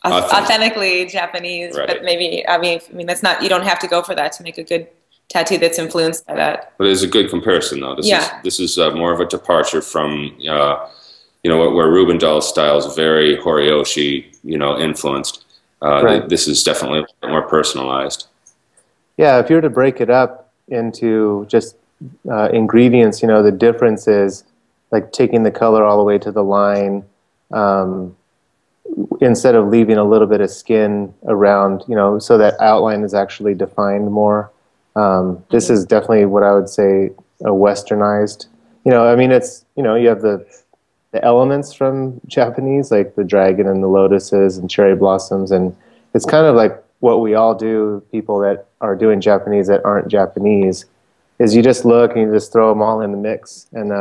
Authentically Japanese. Right. But maybe I mean that's not. You don't have to go for that to make a good tattoo that's influenced by that. But it's a good comparison, though. This is more of a departure from where Rubendahl's style is very Horiyoshi influenced. Right. This is definitely a bit more personalized. Yeah, if you were to break it up into just ingredients, the difference is like taking the color all the way to the line, instead of leaving a little bit of skin around, so that outline is actually defined more. This is definitely what I would say a westernized. It's you have the elements from Japanese, like the dragon and the lotuses and cherry blossoms, and it's kind of like what we all do, people that are doing Japanese that aren't Japanese, is you just look and you just throw them all in the mix. And,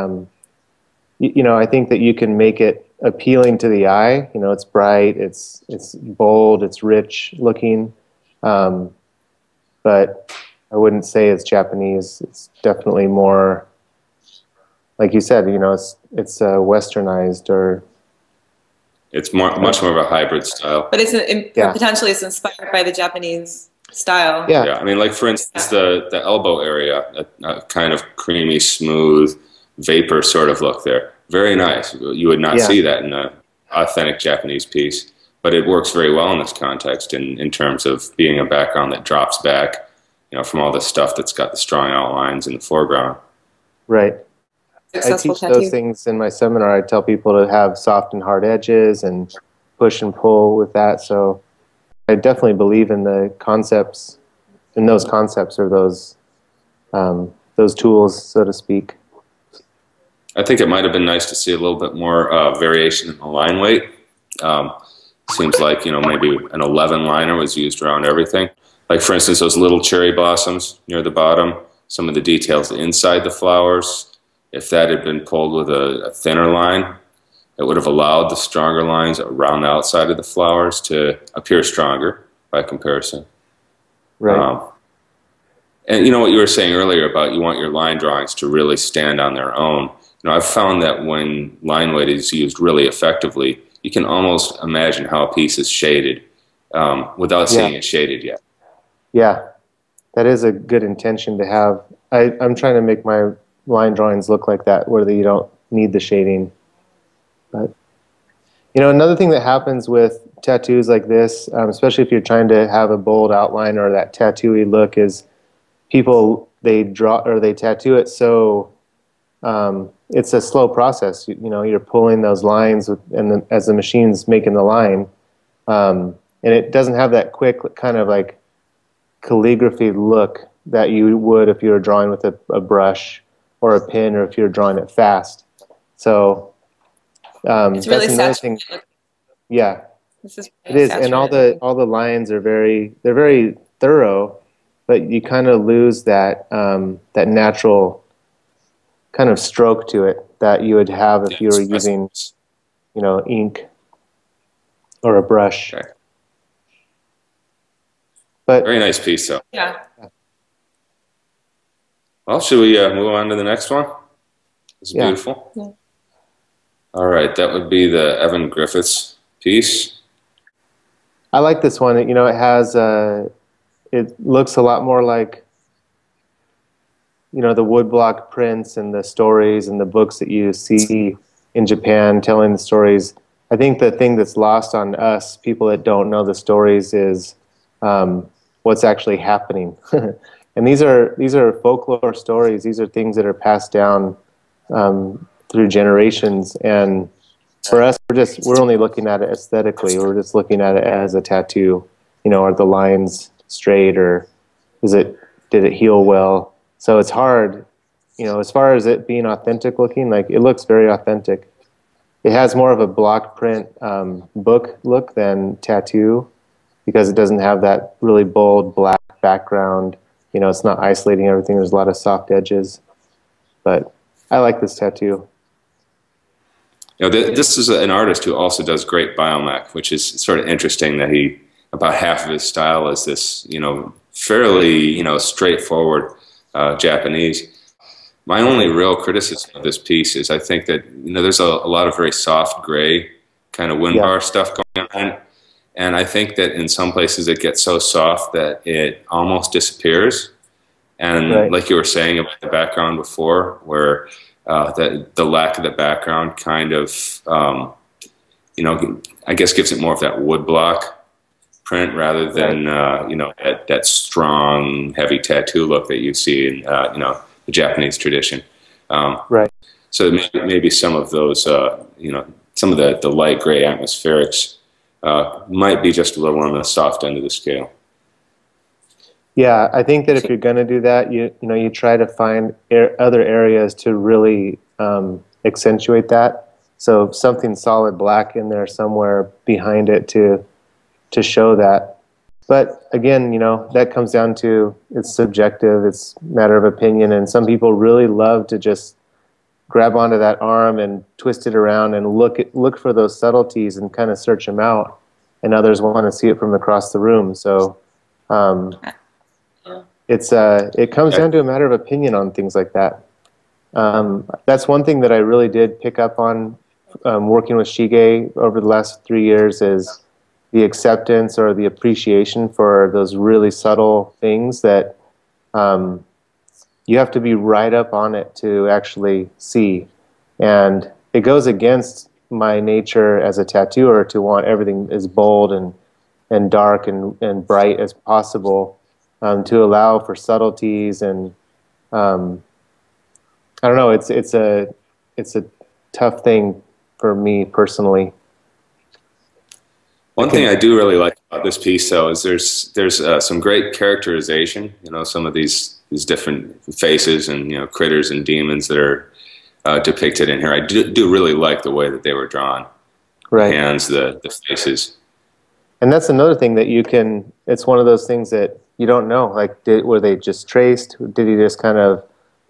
I think that you can make it appealing to the eye. It's bright, it's bold, it's rich looking. But I wouldn't say it's Japanese. It's definitely more, like you said, it's westernized, or it's much more of a hybrid style. But potentially it's inspired by the Japanese style. Yeah. I mean, like for instance, the elbow area, a kind of creamy, smooth vapor sort of look there. Very nice. You would not see that in an authentic Japanese piece, but it works very well in this context in terms of being a background that drops back, from all the stuff that's got the strong outlines in the foreground. Right. I teach those things in my seminar. I tell people to have soft and hard edges and push and pull with that. So I definitely believe in those concepts or those tools, so to speak. I think it might have been nice to see a little bit more variation in the line weight. Seems like, maybe an 11 liner was used around everything. Like for instance, those little cherry blossoms near the bottom, some of the details inside the flowers. If that had been pulled with a thinner line, it would have allowed the stronger lines around the outside of the flowers to appear stronger by comparison. Right. And what you were saying earlier about you want your line drawings to really stand on their own. I've found that when line weight is used really effectively, you can almost imagine how a piece is shaded without seeing it shaded yet. Yeah, that is a good intention to have. I'm trying to make my line drawings look like that, where you don't need the shading. But another thing that happens with tattoos like this, especially if you're trying to have a bold outline or that tattooy look, is people they tattoo it so it's a slow process. You're pulling those lines as the machine's making the line, and it doesn't have that quick kind of like calligraphy look that you would if you were drawing with a brush or a pen, or if you're drawing it fast. So it's really that's another thing. Yeah, it is, and all the lines are very thorough, but you kind of lose that that natural kind of stroke to it that you would have if you were using ink. or a brush. Okay. But very nice piece, though. Yeah. Well, should we move on to the next one? It's beautiful. Yeah. All right, that would be the Evan Griffiths piece. I like this one. You know, it has it looks a lot more like, you know, the woodblock prints and the stories and the books that you see in Japan telling the stories. I think the thing that's lost on us, people that don't know the stories, is what's actually happening. And these are folklore stories. These are things that are passed down through generations. And for us, we're only looking at it aesthetically. We're just looking at it as a tattoo. You know, are the lines straight, or did it heal well? So it's hard, you know, as far as it being authentic looking. Like, it looks very authentic. It has more of a block print book look than tattoo, because it doesn't have that really bold black background. You know, it's not isolating everything. There's a lot of soft edges. But I like this tattoo. You know, this is an artist who also does great biomech, which is sort of interesting that about half of his style is this, you know, fairly, you know, straightforward Japanese. My only real criticism of this piece is I think that, you know, there's a lot of very soft gray kind of wind bar stuff going on. And I think that in some places it gets so soft that it almost disappears. And like you were saying about the background before, where the lack of the background kind of, you know, I guess gives it more of that woodblock print rather than, you know, that strong, heavy tattoo look that you see in, you know, the Japanese tradition. So maybe some of those, you know, some of the light gray atmospherics might be just a little on the soft end of the scale. Yeah, I think that if you're going to do that, you know, you try to find other areas to really accentuate that. So something solid black in there somewhere behind it to show that. But again, you know, that comes down to, it's subjective, it's a matter of opinion, and some people really love to just grab onto that arm and twist it around and look for those subtleties and kind of search them out, and others want to see it from across the room. So it comes down to a matter of opinion on things like that. That's one thing that I really did pick up on working with Shige over the last 3 years, is the acceptance or the appreciation for those really subtle things that you have to be right up on it to actually see. And it goes against my nature as a tattooer to want everything as bold and dark and bright as possible, to allow for subtleties. And I don't know, it's a tough thing for me personally. One thing I do really like about this piece, though, is there's some great characterization. You know, some of these different faces and, you know, critters and demons that are depicted in here. I do really like the way that they were drawn. Right. The hands, the faces. And that's another thing that you can. It's one of those things that you don't know. Like, were they just traced? Did he just kind of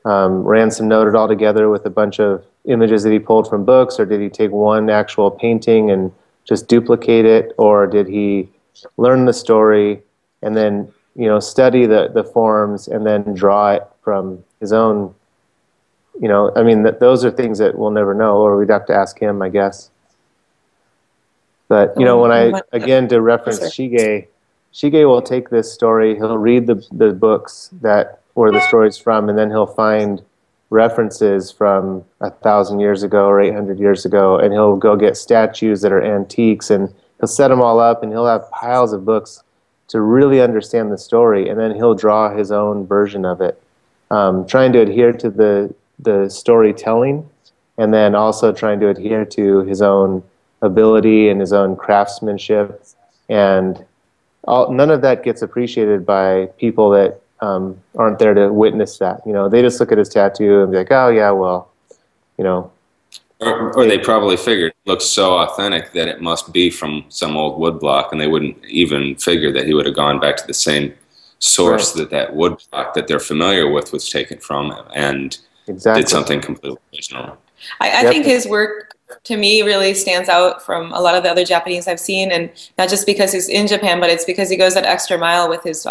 ransom note it all together with a bunch of images that he pulled from books, or did he take one actual painting and just duplicate it, or did he learn the story and then, you know, study the forms and then draw it from his own, you know, I mean, those are things that we'll never know, or we'd have to ask him, I guess. But, you know, when again, to reference Shige will take this story, he'll read the books where the story's from, and then he'll find references from 1,000 years ago or 800 years ago, and he'll go get statues that are antiques, and he'll set them all up, and he'll have piles of books to really understand the story, and then he'll draw his own version of it, trying to adhere to the storytelling, and then also trying to adhere to his own ability and his own craftsmanship. And none of that gets appreciated by people that aren't there to witness that. You know, they just look at his tattoo and be like, oh yeah, well, you know. Or they probably figured it looks so authentic that it must be from some old woodblock, and they wouldn't even figure that he would have gone back to the same source that woodblock that they're familiar with was taken from, and did something completely original. I think his work to me really stands out from a lot of the other Japanese I've seen, and not just because he's in Japan, but it's because he goes that extra mile with his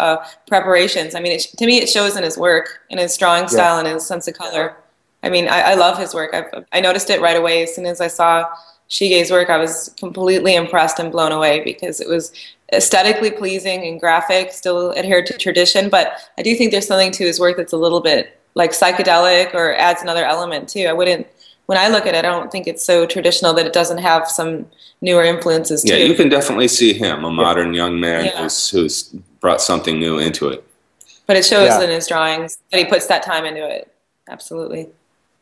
preparations. I mean, to me, it shows in his work, in his drawing style, and his sense of color. I mean, I love his work. I noticed it right away. As soon as I saw Shige's work, I was completely impressed and blown away because it was aesthetically pleasing and graphic, still adhered to tradition, but I do think there's something to his work that's a little bit like psychedelic or adds another element too. When I look at it, I don't think it's so traditional that it doesn't have some newer influences too. Yeah, you can definitely see him, a modern young man who's brought something new into it. But it shows in his drawings that he puts that time into it. Absolutely.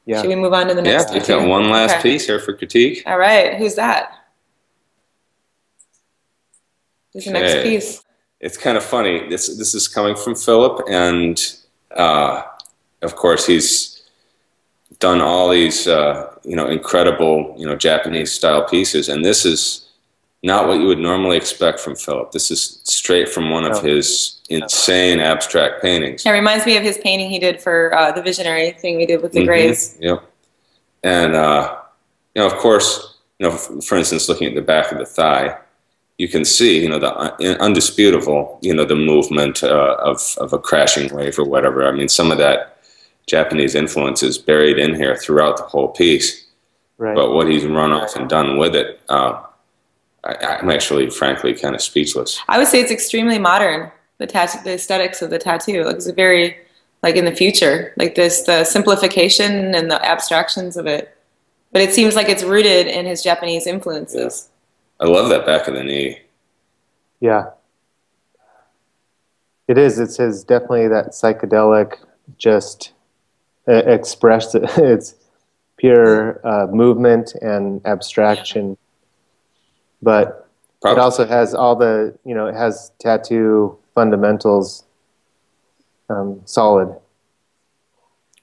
Yeah. Should we move on to the next? Yeah, we've got one last piece here for critique. All right, who's that? Who's the next piece? It's kind of funny. This is coming from Filip, and of course he's done all these incredible Japanese style pieces, and this is not what you would normally expect from Filip. This is straight from one of his insane abstract paintings. It reminds me of his painting he did for the Visionary thing we did with the Greys. Yep. And of course, for instance, looking at the back of the thigh, you can see the undisputable the movement of a crashing wave or whatever. I mean, some of that Japanese influence is buried in here throughout the whole piece. Right. But what he's run off and done with it, I'm actually, frankly, kind of speechless. I would say it's extremely modern. The aesthetics of the tattoo, like it's very, like in the future, like the simplification and the abstractions of it. But it seems like it's rooted in his Japanese influences. Yeah. I love that back of the knee. Yeah. It is. It's his definitely that psychedelic, just expressed. It's pure movement and abstraction, but it also has all the it has tattoo fundamentals solid.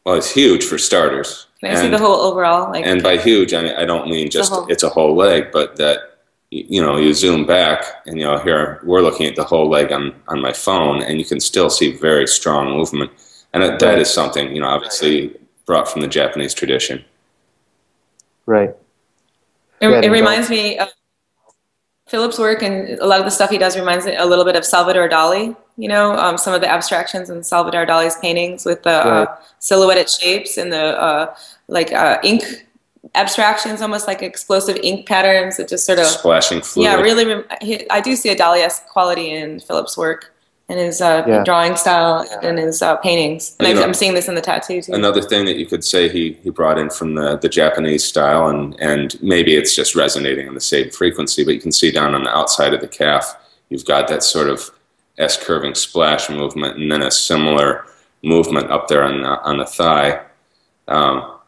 Well, it's huge for starters. Can I see the whole overall? And by huge, I don't mean just it's a whole leg, but that you zoom back and here we're looking at the whole leg on my phone, and you can still see very strong movement. And that is something, obviously brought from the Japanese tradition. Right. It reminds me of Filip's work, and a lot of the stuff he does reminds me a little bit of Salvador Dali, some of the abstractions in Salvador Dali's paintings with the silhouetted shapes and the ink abstractions, almost like explosive ink patterns that just sort of... Splashing fluid. Yeah, really, I do see a Dali-esque quality in Filip's work. In his drawing style and his paintings. And I'm seeing this in the tattoo too. Another thing that you could say he brought in from the Japanese style, and maybe it's just resonating on the same frequency, but you can see down on the outside of the calf, you've got that sort of S-curving splash movement, and then a similar movement up there on the thigh,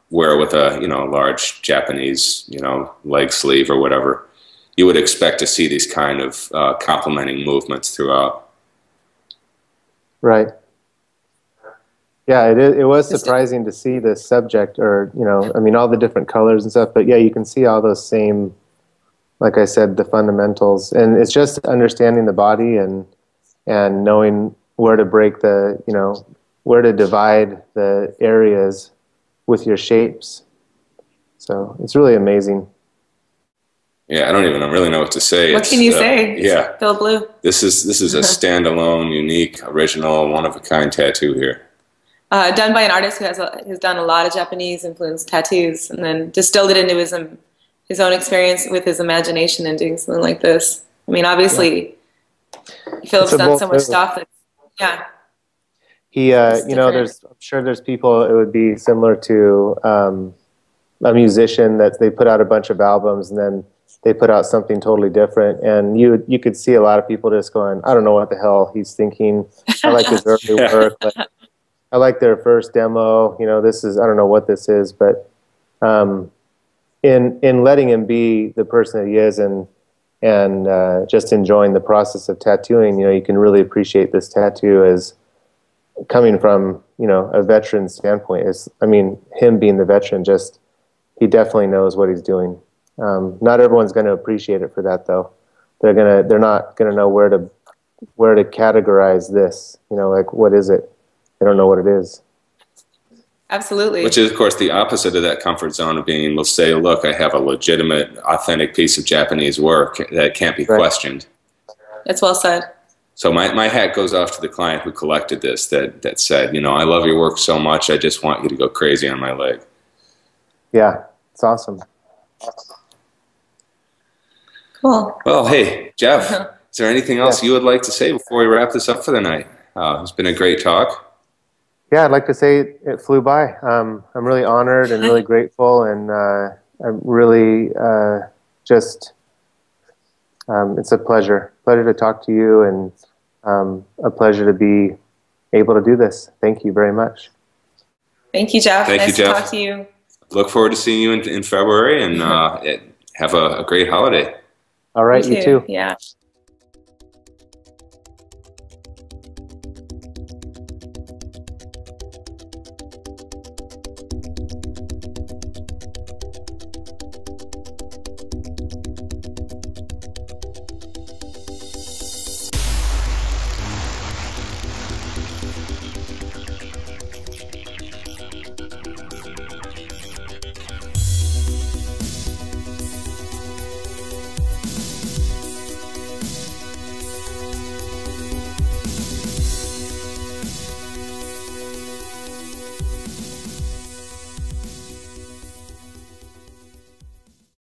where with a large Japanese leg sleeve or whatever, you would expect to see these kind of complementing movements throughout. Right. Yeah, it was surprising to see the subject, or I mean, all the different colors and stuff. But yeah, you can see all those same, like I said, the fundamentals, and it's just understanding the body and knowing where to break where to divide the areas with your shapes. So it's really amazing. Yeah, I don't even really know what to say. What can you say? Yeah, Filip Leu. This is a standalone, unique, original, one-of-a-kind tattoo here. Done by an artist who has done a lot of Japanese-influenced tattoos, and then distilled it into his own experience with his imagination and doing something like this. I mean, obviously, Filip's done so much stuff. He, I'm sure there's people. It would be similar to a musician that they put out a bunch of albums and then they put out something totally different, and you could see a lot of people just going, I don't know what the hell he's thinking. I like his early work. I like their first demo. This is, I don't know what this is, but in letting him be the person that he is and just enjoying the process of tattooing, you can really appreciate this tattoo as coming from a veteran standpoint. Him being the veteran, he definitely knows what he's doing. Not everyone's going to appreciate it for that, though. They're not gonna know where to categorize this. Like, what is it? They don't know what it is. Absolutely. Which is, of course, the opposite of that comfort zone of being able to say, look, I have a legitimate, authentic piece of Japanese work that can't be questioned. That's well said. So my hat goes off to the client who collected this that said, you know, I love your work so much, I just want you to go crazy on my leg. Yeah, it's awesome. Cool. Well, hey, Jeff, is there anything else you would like to say before we wrap this up for the night? It's been a great talk. Yeah, I'd like to say it flew by. I'm really honored and really grateful, and I'm really just, it's a pleasure to talk to you, and a pleasure to be able to do this. Thank you very much. Thank you, Jeff. Thank you, Jeff. Nice to talk to you. Look forward to seeing you in February, and have a great holiday. All right, you too. Yeah.